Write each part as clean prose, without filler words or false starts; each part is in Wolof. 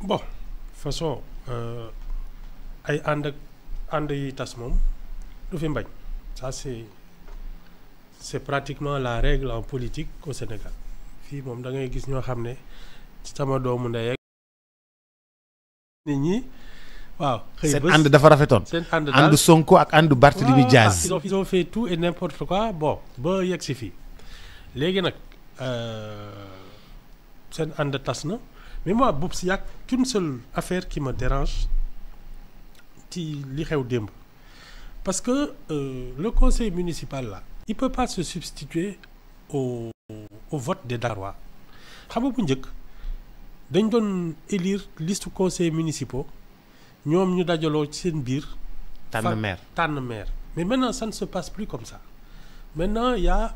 bon façon ay ànd yi tas moom du fi mbañ ça c'est pratiquement la règle en politique au Sénégal fii moom da ngay gis ñoo xam ne sama doomu ndey ak nit ñi waaw. xëy seen ànd dafa rafetoon. seen ànd daal ànd Sonko ak ànd Barthélémy Dias. ils ont fait tout et n'importe quoi bon ba yegg si fii léegi nag seen ànd tas na mais moi boobu si yàgg qu'une seule affaire qui me dérange ci li xew démb parce que le conseil municipal là il peut pas se substituer au vote des Dakarois xam nga bu njëkk dañ doon élire liste conseils municipaux ñoom ñu dajaloo ci seen biir. tànn maire mais maintenant ça ne se passe plus comme ça maintenant il y a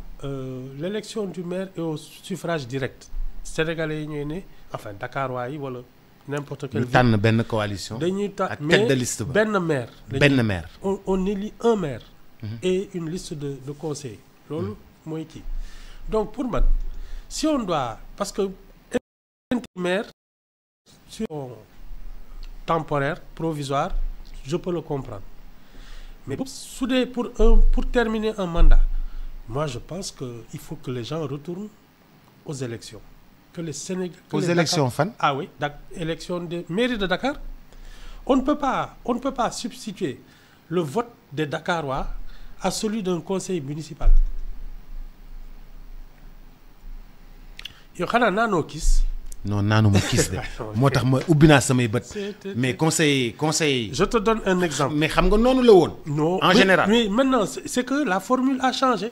l'élection du maire et au suffrage direct sénégalais yi ñooy ne enfin Dakarois yi wala n'importe quelle ville. tànn benn coalition. dañuy tànn ak tête de liste ba benn maire. benn maire. on élit un maire. et une liste de conseils. loolu mooy kii donc pour man si on doit parce que maire sur temporaire provisoire je peux le comprendre mais su dee pour terminer un mandat moi je pense que il faut que les gens retournent aux élections que les Sénégalais aux élections fan. ah oui élection de mairie de Dakar on ne peut pas substituer le vote des Dakarois à celui d'un conseil municipal yow xanaa naanoo kis. non naanuma kiis de moo tax ma ubbi naa samay bët. mais conseil. je te donne un exemple. mais xam nga noonu la woon. non en général mais maintenant c'est que la formule a changé.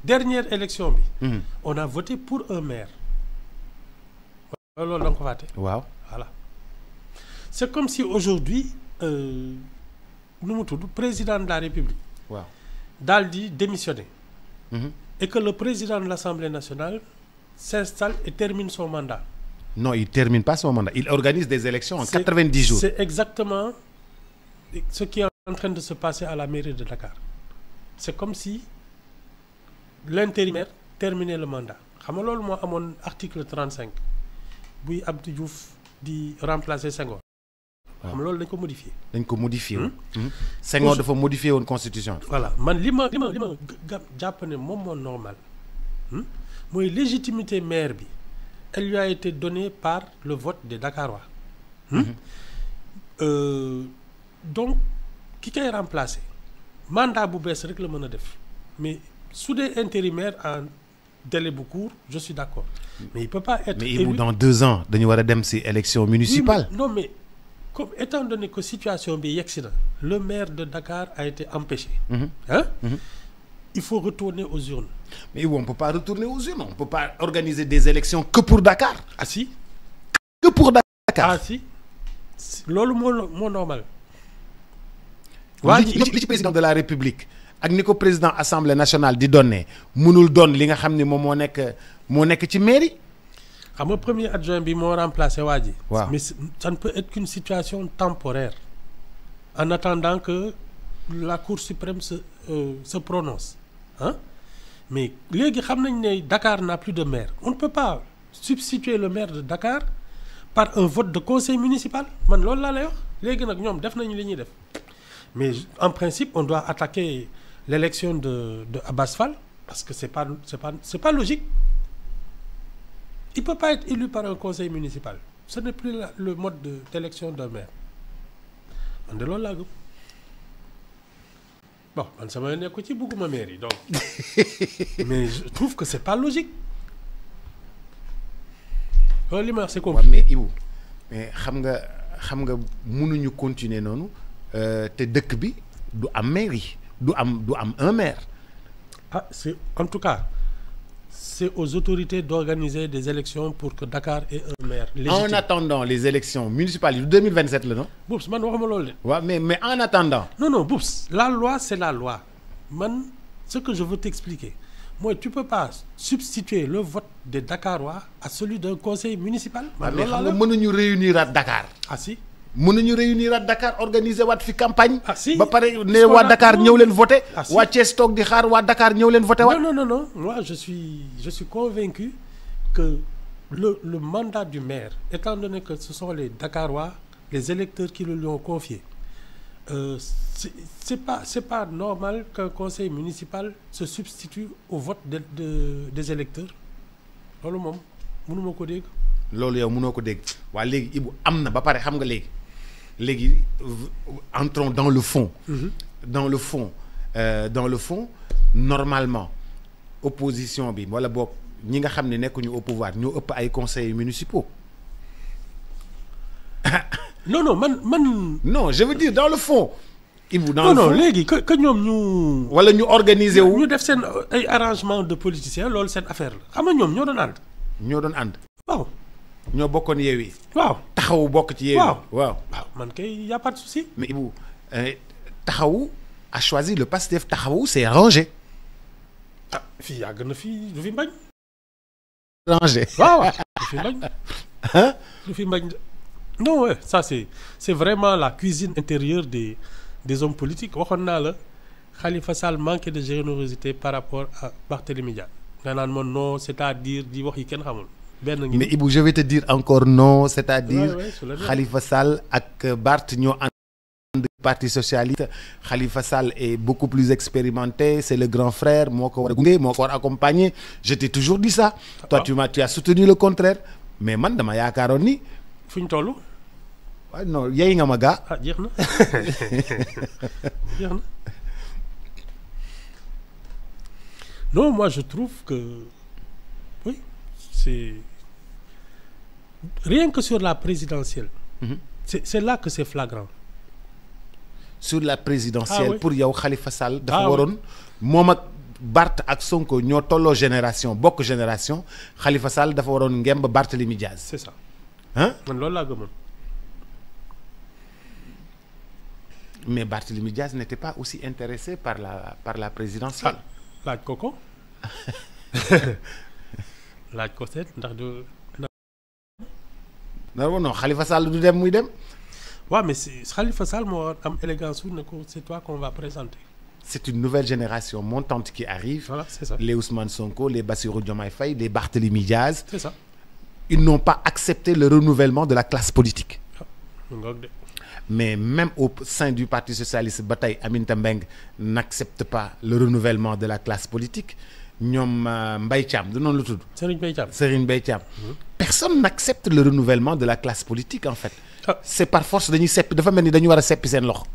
dernière élection bi. on a voté pour un maire. loolu da nga ko fàtte. waaw voilà c'est comme si aujourd'hui nu mu tudd président de la République. waaw daal di démissionner. et que le président de l'Assemblée nationale s'installe et termine son mandat. non il termine pas son mandat il organise des élections en 90 jours. c'est exactement ce qui est en train de se passer à la mairie de Dakar c'est comme si l'intérimaire terminait le mandat xam nga loolu moo amoon article 35 buy Abdou Diouf di remplacer Senghor. xam nga loolu dañ ko modifier. Senghor dafa modifier woon constitution. voilà man li ma jàpp ne moom moo normal mooy légitimité maire bi. elle lui a été donnée par le vote des Dakarois. Donc ki koy remplacer mandat bu bees rek la mën a def mais su dee intérimaire en délai bu court je suis d'accord mais il peut pas être mais élu dans 2 ans dañu war a dem ci élection municipale. non mais comme étant donné que situation bi yegsi na le maire de Dakar a été empêché. Il faut retourner aux urnes. Mais on ne peut pas retourner aux urnes. On ne peut pas organiser des élections que pour Dakar. Ah si. Que pour Dakar. Ah si. loolu moo normal. waa li ci président de la République ak ni ko président assemblée nationale di donné mënul doon li nga xam ne moom moo nekk ci mairie. xam nga premier adjoint bi moo remplacé waa ji. waaw mais ça ne peut être qu'une situation temporaire en attendant que la Cour suprême se prononce mais léegi xam nañ ne Dakar n'a plus de maire on ne peut pas substituer le maire de Dakar par un vote de conseil municipal man loolu laa lay wax léegi nag ñoom def nañu li ñuy def mais en principe on doit attaquer l'élection de Abass Fall parce que c'est pas logique il peut pas être élu par un conseil municipal ce n'est plus le mode d'élection d'un maire man de loolu laa gëm bon man sama nekku ci bëgguma maire yi donc mais je trouve que c'est pas logique loolu li ma wax c'est compliqué. mais Ibou mais xam nga mënuñu continuer noonu te dëkk bi du am mairie du am un maire. Ah c'est en tout cas c'est aux autorités d'organiser des élections pour que Dakar ait un maire légitime. En attendant les élections municipales du 2027 la non. Boubs man waxuma loolu de. waaw mais en attendant. non Boubs la loi c'est la loi man ce que je veux t'expliquer mooy tu peux pas substituer le vote des Dakarois à celui d'un conseil municipal. man loolu la mënuñu réunir à Dakar. Ah si. mënuñu réunir à Dakar organiser waat fi campagne. Ah si. ba pare ne waa Dakar ñëw leen voter. Ah si. waa Thiès toog di xaar waa Dakar ñëw leen voter waat. non moi je suis convaincu que le mandat du maire, étant donné que ce sont les Dakarois, les électeurs qui le lui ont confié, c'est pas normal qu'un conseil municipal se substitue au vote des électeurs. loolu moom mënuma ko dégg. loolu yow mënoo ko dégg waa léegi Ibou am na ba pare xam nga léegi entrons dans le fond. dans le fond normalement opposition bi wala boog ñi nga xam ne nekkuñu au pouvoir ñoo ëpp ay conseillers municipaux. non man. non je veux dire dans le fond. Ibou dans le fond non léegi que ñoom ñu. wala ñu organiser wu. ñu def seen ay arrangement de politiciens loolu seen affaire la xam nga ñoom ñoo doon ànd. ñoo doon ànd. waaw. ñoo bokkoon Yewwi. waaw taxawu bokk ci Yewwi. waaw man kay y a pas de souci. mais Ibou taxawu a choisi le Pastef taxawu c'est arrangé. ah fii yàgg na fii du fi mbañ. arrangé waaw du fi mbañ. du fi mbañ. non ouais ça c'est vraiment la cuisine intérieure des hommes politiques waxoon naa la Khalifa Sall manque de générosité par rapport à Barthélémy Dias nga naan man non c'est-à-dire di wax yi kenn xamul benn ngi. mais Ibou je vais te dire encore non c'est-à-dire ouais, Khalifa Sall ak Barth ñoo ànd parti socialiste. Khalifa Sall est beaucoup plus expérimenté, c'est le grand frère moo ko war a gunge moo ko war a accompagner je t'ai toujours dit ça. Toi tu as soutenu le contraire mais man dama yaakaaroon ni. fu ñu toll. waaw non yey nga ma gaa. ah jeex na jeex na non moi je trouve que oui c'est rien que sur la présidentielle. c'est là que c'est flagrant. sur la présidentielle. oui. pour yow Khalifa Sall. dafa waroon moom ak Barth ak Sonko ñoo tolloo génération bokk génération Khalifa Sall dafa waroon ngemb Barthélémy Diaz. c'est ça. ah man loolu laa gëmoon. mais Barthélémy Diaz n'était pas aussi intéressé par la présidentielle. laaj ko laaj ko seet ndax du. non Khalifa Sall du dem muy dem. waaw mais Khalifa Sall moo am élégance wu ne ko c'est toi qu'on va présenter. c'est une nouvelle génération montante qui arrive. Voilà, c'est ça. Les Ousmane Sonko, les Bassirou Diomaye Faye, les Barthélémy Diaz. C'est ça. Ils n'ont pas accepté le renouvellement de la classe politique. Mais même au sein du Parti socialiste ba tey Aminata Mbengue n'accepte pas le renouvellement de la classe politique. ñoom Mbaye Thiam du noonu la tudd. Serigne Mbaye Thiam. Personne n'accepte le renouvellement de la classe politique en fait. C'est par force dañuy seppi dafa mel ni dañu war a seppi seen loxo.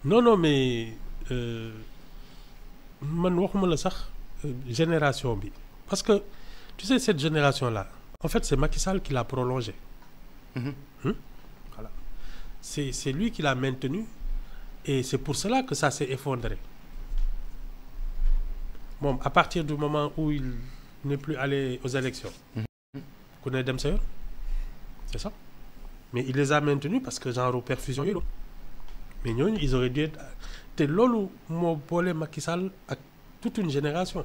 non mais man waxuma la sax génération bi parce que tu sais cette génération là en fait c'est Macky Sall qui l'a prolongé. Voilà. C'est lui qui l'a maintenu et c'est pour cela que ça s'est effondré. Bon, à partir du moment où il n'est plus allé aux élections ku ne dem sa yoon c'est ça mais il les a maintenus parce que genre perfusion yi mais ñooñu ils auraient dû être te loolu moo boole Macky Sall ak toute une génération.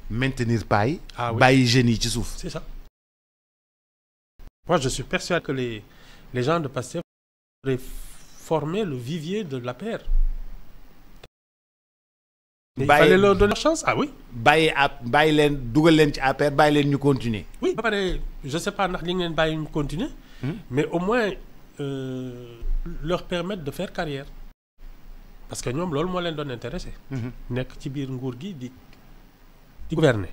maintenir pas yi. ah oui bàyyi jeunes yi ci suuf. c'est ça. Moi je suis persuadé que les gens de Pastef auraient formé le vivier de l'APR. Il fallait leur donner la chance. Ah oui. bàyyi leen dugal leen ci APR bàyyi leen ñu continuer. oui ba pare je sais pas ndax li ngeen bàyyi ñu continuer. mais au moins leur permettre de faire carrière. parce que ñoom loolu moo leen doon intéressé. nekk ci biir nguur gi di gouverner.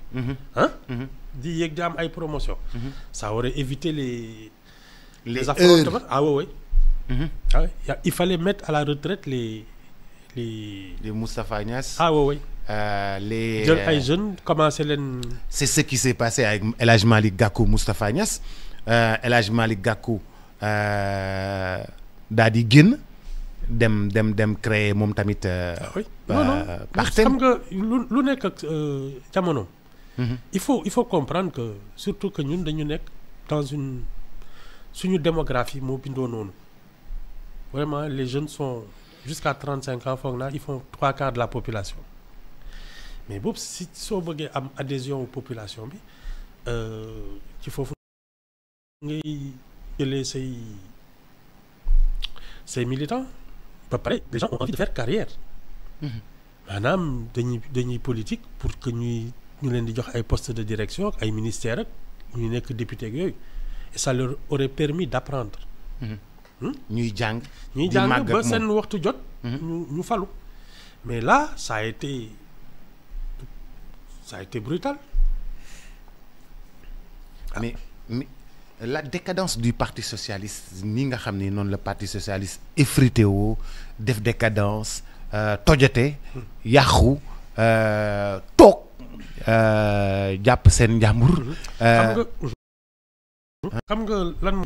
di yéeg di am ay promotion. ça aurait évité les affrontements. ah oui. Il fallait mettre à la retraite les Moustapha Niasse. ah oui. les jël ay jeunes commencé leen. c'est ce qui s'est passé avec El Hadj Malick Gakou Moustapha Niasse El Hadj Malick Gakou daa di génn dem créer moom tamit. oui non xam nga lu nekk ak jamono. il faut comprendre que surtout que ñun dañu nekk dans suñu démographie moo bindoo noonu vraiment les jeunes sont jusqu'à 35 ans foog naa ils font 3/4 de la population mais boobu si soo bëggee am adhésion population bi ci foofu ngay jëlee say militants ba pare les gens ont envie de faire carrière maanaam dañuy politique pour que ñu leen di jox ay postes de direction ak ay ministères ak ñuy nekk député ak yooyu et ça leur aurait permis d'apprendre. ñuy jàng. ñuy jàng ba seen waxtu jot. ñu falu mais là ça a été brutal. mais la décadence du parti socialiste ni nga xam ni noonu la parti socialiste effrité woo def décadence tojate yàqu toog jàpp seen njàmbur. xam nga lan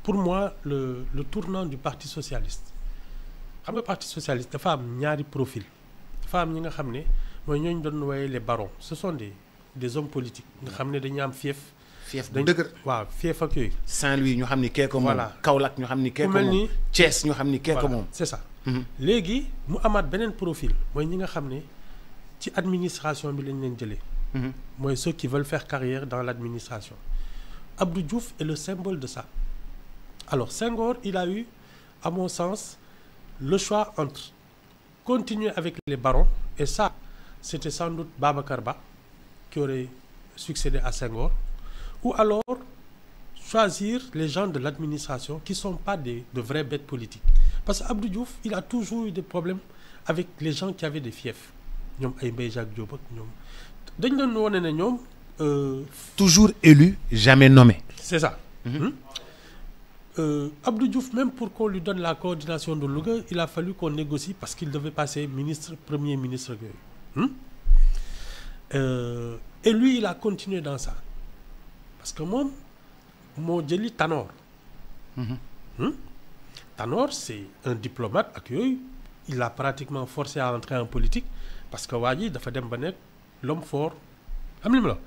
pour moi le tournant du parti socialiste xam nga parti socialiste dafa am ñaari profil dafa am ñi nga xam ne mooy ñooñu doon wooye les barons ce sont des hommes politiques nga xam ne dañu am fief bu dëgër waaw fief ak yooyu. Saint-Louis ñu xam ni kee ko moom. voilà Kaolack ñu xam ni kee ko moom. Thiès ñu xam ni kee ko moom. c'est ça. léegi mu amaat beneen profil mooy ñi nga xam ne ci administration bi lañ leen jëlee. mooy ceux qui veulent faire carrière dans l'administration. Abdou Diouf est le symbole de ça. Alors Senghor il a eu à mon sens le choix entre continuer avec les barons et ça c'était sans doute Babacar Ba qui aurait succédé à Senghor. Ou alors choisir les gens de l'administration qui sont pas de vraies bêtes politiques parce que Abdou Diouf il a toujours eu des problèmes avec les gens qui avaient des fiefs ñoom ay Mbaye Jacques Diop ak ñoom dañ doon wone ne ñoom toujours élu jamais nommé. c'est ça. Abdou Diouf même pour qu'on lui donne la coordination de Louga il a fallu qu'on négocie parce qu'il devait passer premier ministre yooyu et lui il a continué dans ça parce que moom moo jëli Tanor. Tanor c'est un diplomate ak yooyu il a pratiquement forcé à entrer en politique parce que waa ji dafa dem ba nekk l'homme fort xam li mu la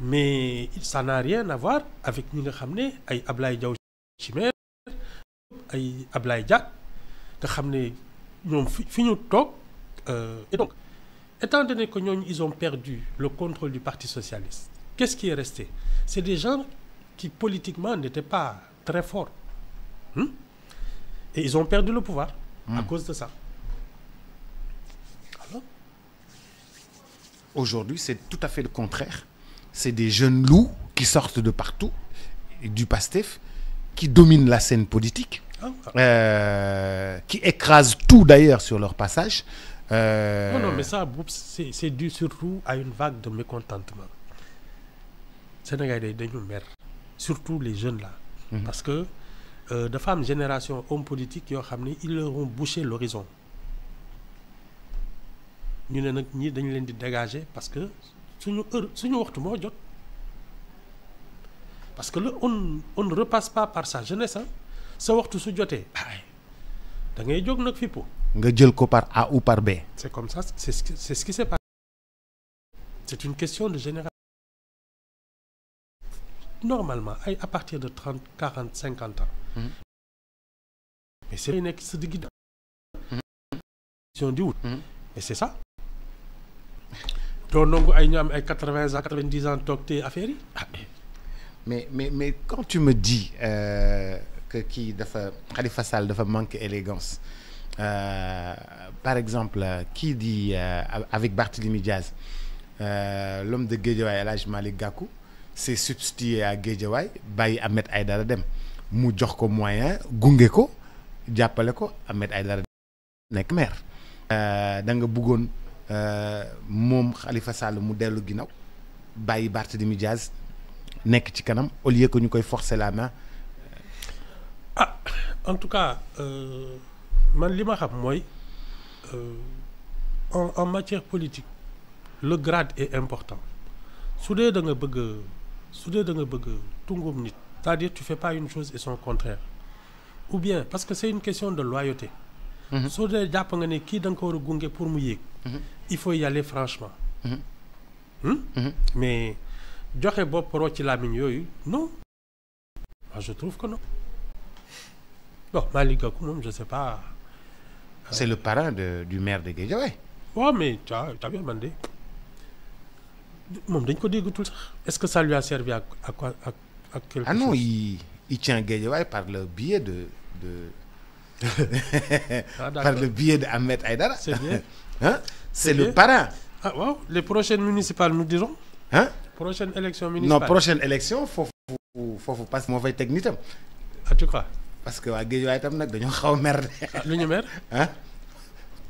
mais ça n'a rien à voir avec ñi nga xam ne ay Ablaye Diaw Chimère ay Ablaye Diack nga xam ne ñoom fi ñu toog et donc étant donné que ñooñu ils ont perdu le contrôle du Parti socialiste qu'est-ce qui est resté? C'est des gens qui politiquement n'étaient pas très forts. Et ils ont perdu le pouvoir à cause de ça. Alors? Aujourd'hui, c'est tout à fait le contraire. C'est des jeunes loups qui sortent de partout, du PASTEF, qui dominent la scène politique, qui écrasent tout d'ailleurs sur leur passage. Non, mais ça, c'est dû surtout à une vague de mécontentement. Sénégal yi dañu mer surtout les jeunes là. Parce que dafa am génération hommes politiques yoo xam ne ils leur ont bouché l'horizon ñu ne nag ñii dañu leen di dégager parce que suñu waxtu moo jot parce que on ne repasse pas par sa jeunesse sa waxtu su jotee da ngay jóg nag fippu nga jël ko par A ou par B. c'est comme ça c'est ce qui s'est passé. C'est une question de génération. Normalement à partir de 30 40 50 ans. Mais c'est nekk sa digg di wut mais c'est ça doo nangu ay ñu am ay 80 ans 90 ans toog te affaire yi mais quand tu me dis que kii dafa Khalifa Sall dafa manque élégance par exemple kii di avec Barthélémy Diaz l'homme de Guédiawaye El Hadj Malick Gakou s'est substitué à Guédiawaye bàyyi Ahmed Aïdara dem mu jox ko moyen gunge ko jàppale ko Ahmed Aïdara nekk maire da nga bëggoon moom Khalifa Sall mu dellu ginnaaw bàyyi Barthélémy Diaz nekk ci kanam au lieu que ñu koy forcer la main. En tout cas man li ma xam mooy en matière politique le grade est important su dee da nga bëgg tungum nit c'est-à-dire tu fais pas une chose et son contraire ou bien parce que c'est une question de loyauté. soo dee jàpp nga ne kii da nga ko war a gunge pour mu yéeg. il faut y aller franchement. Mais joxe bopp roo ci làmmiñ yooyu non moi je trouve que non. Bon Malick Gakou moom je sais pas. C'est le parrain du maire de Guédiawaye. waaw mais tu as bien man de moom dañ ko déggatul sax est-ce que ça lui a servi à quoi à quelque chose. Non il tient Guédiawaye par le biais de par le biais de Ahmed Aïdara. C'est bien. C'est le parrain. Waaw les prochaines municipales nous diront. prochaine élection municipale. Non, prochaine élection faut parce que moo fay teg nitam. En tout cas. Parce que waa Guédiawaye tam nag dañoo xaw a mer de. lu ñu mer. ah.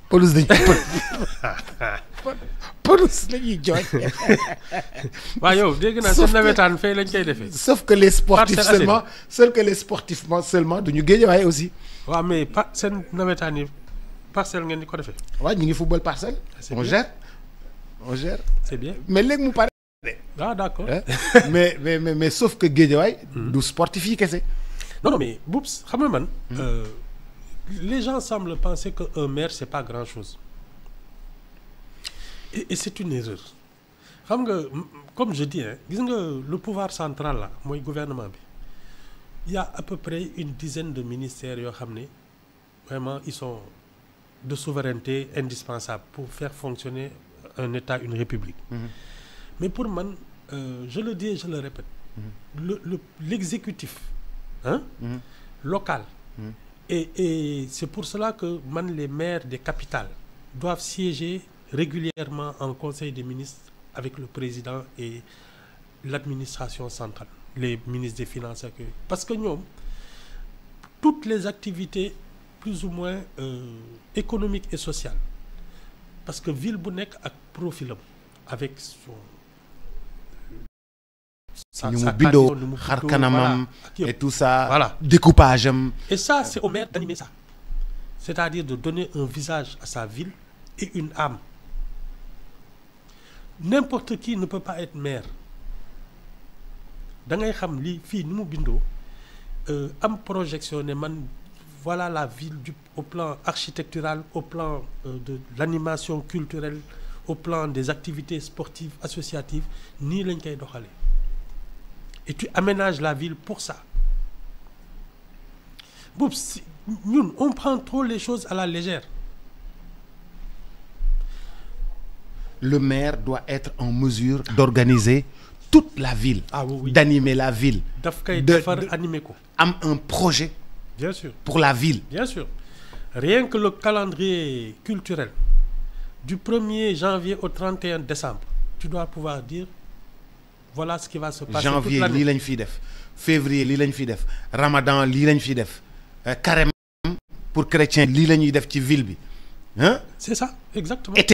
police dañuy police lañuy jooy. waaw yow dégg naa seen nawetaan fay lañ koy defee. sauf que les sportifs seulement duñu Guédiawaye aussi. waaw mais seen nawetaan yi parcelle ngeen di ko defee. waaw ñu ngi football parcelle. on gère. c'est bien mais léegi mu pare. ah d'accord. mais sauf que Guédiawaye. du sportif yi kese. non mais Boubs xam nga man. Les gens semblent penser qu'un maire c'est pas grand-chose et c'est une erreur xam nga comme je dis gis nga le pouvoir central là mooy gouvernement bi il y a à peu près une dizaine de ministères yoo xam ne vraiment ils sont de souveraineté indispensable pour faire fonctionner un État, une république. Mais pour man je le dis et je le répète, l'exécutif local. Et c'est pour cela que les maires des capitales doivent siéger régulièrement en conseil des ministres avec le président et l'administration centrale, les ministres des Finances. Parce que nous, toutes les activités plus ou moins économiques et sociales, parce que ville bu nekk ak profil avec son xar kanamam et tout ça, voilà. Découpage. Et ça, c'est au maire d'animer ça. C'est-à-dire de donner un visage à sa ville et une âme. N'importe qui ne peut pas être maire. Da ngay xam li fii ni mu bindoo am projection ne man voilà la ville au plan architectural, au plan de l'animation culturelle, au plan des activités sportives, associatives, nii lañ koy doxale. Et tu aménages la ville pour ça. Bon, nous, on prend trop les choses à la légère. Le maire doit être en mesure d'organiser toute la ville, d'animer la ville, animer quoi. Un projet. Bien sûr. Pour la ville. Bien sûr. Rien que le calendrier culturel, du 1er janvier au 31 décembre, tu dois pouvoir dire voilà ce qui va se passer. Janvier, lii lañ fi def. Février, lii lañ fi def. Ramadan, lii lañ fi def. Carême pour chrétiens, lii lañuy def ci ville bi. Hein? C'est ça, exactement.